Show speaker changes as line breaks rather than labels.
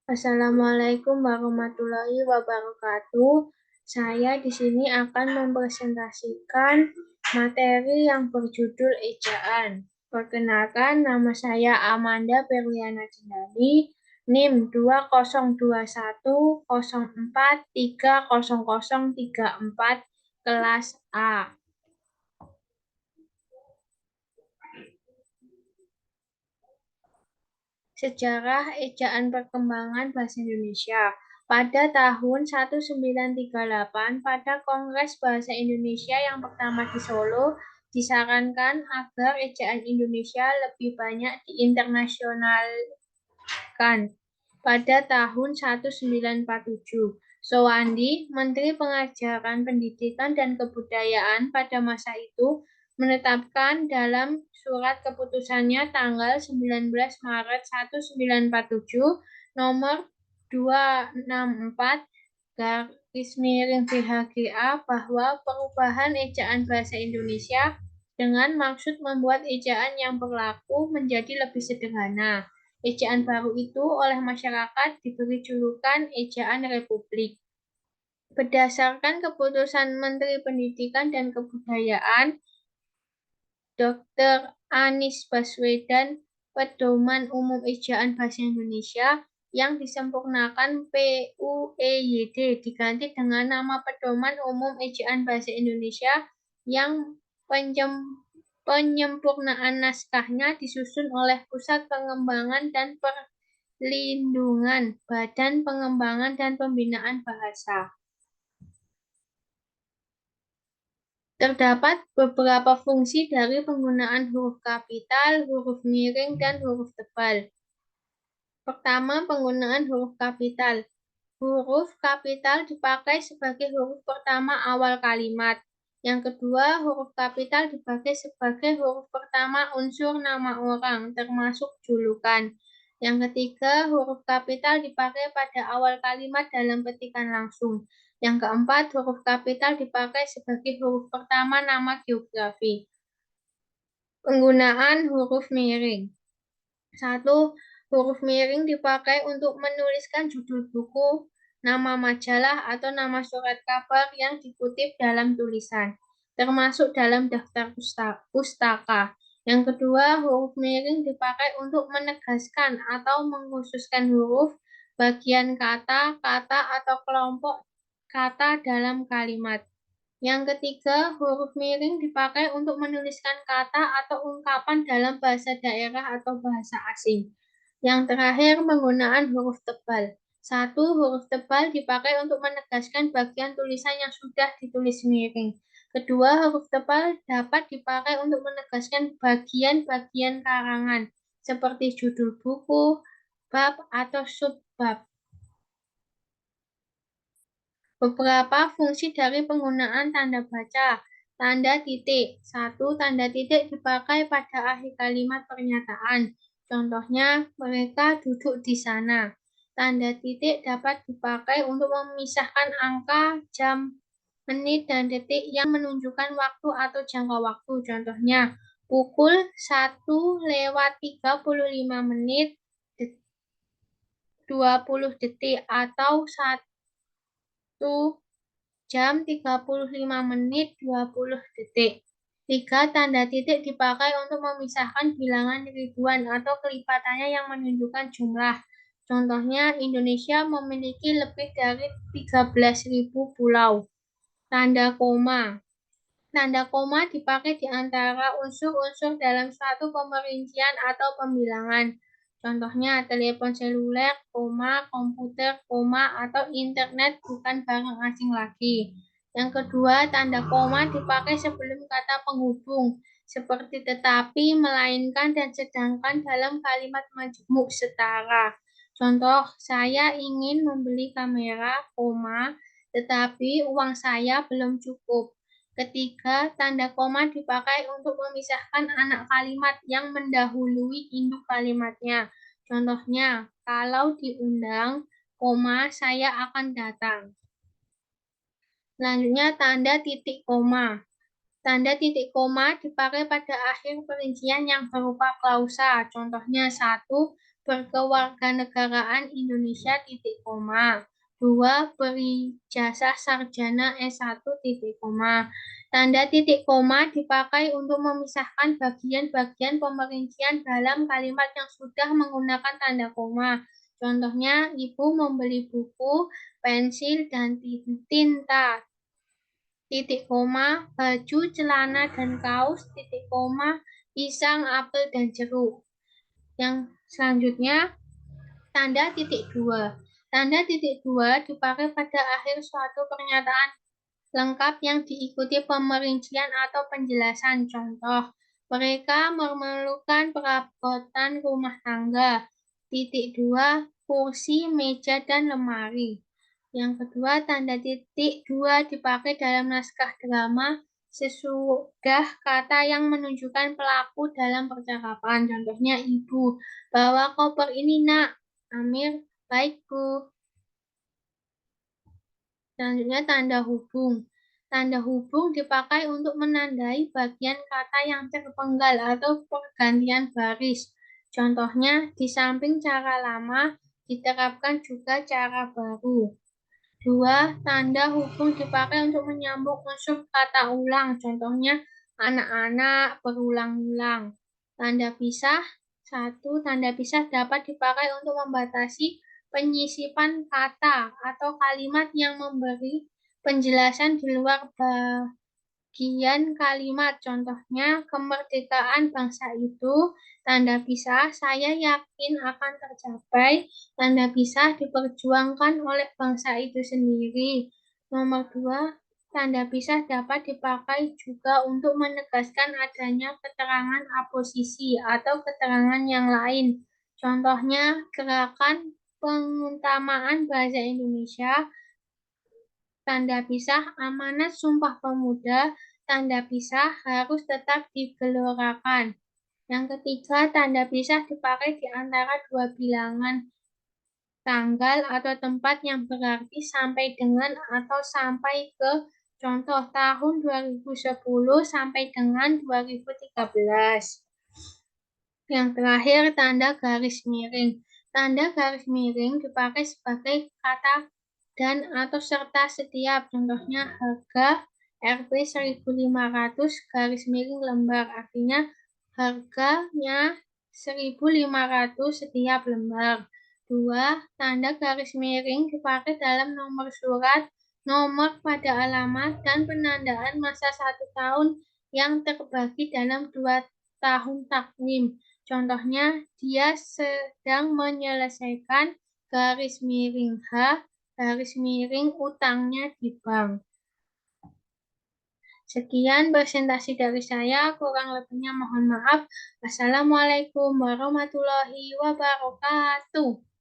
Assalamualaikum warahmatullahi wabarakatuh. Saya di sini akan mempresentasikan materi yang berjudul ejaan. Perkenalkan, nama saya Amanda Berliana Jendani, NIM 202104300034, kelas A. Sejarah ejaan perkembangan bahasa Indonesia. Pada tahun 1938, pada Kongres Bahasa Indonesia yang pertama di Solo, disarankan agar ejaan Indonesia lebih banyak diinternasionalkan. Pada tahun 1947, Sowandi, Menteri Pengajaran Pendidikan dan Kebudayaan pada masa itu, menetapkan dalam surat keputusannya tanggal 19 Maret 1947 nomor 264 garis miring BHGA bahwa perubahan ejaan bahasa Indonesia dengan maksud membuat ejaan yang berlaku menjadi lebih sederhana. Ejaan baru itu oleh masyarakat diberi julukan Ejaan Republik. Berdasarkan keputusan Menteri Pendidikan dan Kebudayaan, Dr. Anies Baswedan, Pedoman Umum Ejaan Bahasa Indonesia yang disempurnakan PUEYD diganti dengan nama Pedoman Umum Ejaan Bahasa Indonesia yang penyempurnaan naskahnya disusun oleh Pusat Pengembangan dan Perlindungan Badan Pengembangan dan Pembinaan Bahasa. Terdapat beberapa fungsi dari penggunaan huruf kapital, huruf miring, dan huruf tebal. Pertama, penggunaan huruf kapital. Huruf kapital dipakai sebagai huruf pertama awal kalimat. Yang kedua, huruf kapital dipakai sebagai huruf pertama unsur nama orang, termasuk julukan. Yang ketiga, huruf kapital dipakai pada awal kalimat dalam petikan langsung. Yang keempat, huruf kapital dipakai sebagai huruf pertama nama geografi. Penggunaan huruf miring. 1. Huruf miring dipakai untuk menuliskan judul buku, nama majalah, atau nama surat kabar yang dikutip dalam tulisan, termasuk dalam daftar pustaka. Yang kedua, huruf miring dipakai untuk menegaskan atau mengkhususkan huruf, bagian kata, atau kelompok kata dalam kalimat. Yang ketiga, huruf miring dipakai untuk menuliskan kata atau ungkapan dalam bahasa daerah atau bahasa asing. Yang terakhir, penggunaan huruf tebal. 1. Huruf tebal dipakai untuk menegaskan bagian tulisan yang sudah ditulis miring. Kedua, huruf tebal dapat dipakai untuk menegaskan bagian-bagian karangan, seperti judul buku, bab, atau subbab. Beberapa fungsi dari penggunaan tanda baca. Tanda titik. 1. Tanda titik dipakai pada akhir kalimat pernyataan. Contohnya, mereka duduk di sana. Tanda titik dapat dipakai untuk memisahkan angka, jam, menit, dan detik yang menunjukkan waktu atau jangka waktu. Contohnya, pukul 1:35 menit 20 detik atau 1:35 menit 20 detik. 3. Tanda titik dipakai untuk memisahkan bilangan ribuan atau kelipatannya yang menunjukkan jumlah. Contohnya, Indonesia memiliki lebih dari 13.000 pulau. Tanda koma. Tanda koma dipakai di antara unsur-unsur dalam suatu pemerincian atau pembilangan. Contohnya, telepon seluler, koma, komputer, koma, atau internet bukan barang asing lagi. Yang kedua, tanda koma dipakai sebelum kata penghubung, seperti tetapi, melainkan, dan sedangkan dalam kalimat majemuk setara. Contoh, saya ingin membeli kamera, koma, tetapi uang saya belum cukup. Ketiga, tanda koma dipakai untuk memisahkan anak kalimat yang mendahului induk kalimatnya. Contohnya, kalau diundang, koma, saya akan datang. Selanjutnya, tanda titik koma. Tanda titik koma dipakai pada akhir perincian yang berupa klausa. Contohnya, 1. berkewarganegaraan Indonesia, titik koma. 2. Berijazah sarjana S1, titik koma. Tanda titik koma dipakai untuk memisahkan bagian-bagian pemerincian dalam kalimat yang sudah menggunakan tanda koma. Contohnya, ibu membeli buku, pensil, dan tinta. Titik koma, baju, celana, dan kaos, titik koma, pisang, apel, dan jeruk. Yang selanjutnya, tanda titik dua. Tanda titik dua dipakai pada akhir suatu pernyataan lengkap yang diikuti pemerincian atau penjelasan. Contoh, mereka memerlukan perabotan rumah tangga. Titik dua, kursi, meja, dan lemari. Yang kedua, tanda titik dua dipakai dalam naskah drama sesudah kata yang menunjukkan pelaku dalam percakapan. Contohnya, ibu, bawa koper ini nak. Amir, baik bu. Selanjutnya tanda hubung. Tanda hubung dipakai untuk menandai bagian kata yang terpenggal atau pergantian baris. Contohnya, di samping cara lama, diterapkan juga cara baru. 2. Tanda hubung dipakai untuk menyambung unsur kata ulang. Contohnya, anak-anak berulang-ulang. Tanda pisah. 1. Tanda pisah dapat dipakai untuk membatasi penyisipan kata atau kalimat yang memberi penjelasan di luar bagian kalimat. Contohnya, kemerdekaan bangsa itu, tanda pisah, saya yakin akan tercapai, tanda pisah diperjuangkan oleh bangsa itu sendiri. Nomor 2, tanda pisah dapat dipakai juga untuk menegaskan adanya keterangan aposisi atau keterangan yang lain. Contohnya, gerakan pengutamaan bahasa Indonesia, tanda pisah, amanat Sumpah Pemuda, tanda pisah harus tetap digelorakan. Yang ketiga, tanda pisah dipakai di antara dua bilangan tanggal atau tempat yang berarti sampai dengan atau sampai ke. Contoh, tahun 2010 sampai dengan 2013. Yang terakhir, tanda garis miring. Tanda garis miring dipakai sebagai kata dan atau serta setiap. Contohnya, harga Rp 1.500 garis miring lembar. Artinya, harganya 1.500 setiap lembar. 2. Tanda garis miring dipakai dalam nomor surat, nomor pada alamat, dan penandaan masa 1 tahun yang terbagi dalam 2 tahun takvim. Contohnya, dia sedang menyelesaikan garis miring H, garis miring utangnya di bank. Sekian presentasi dari saya, kurang lebihnya mohon maaf. Wassalamualaikum warahmatullahi wabarakatuh.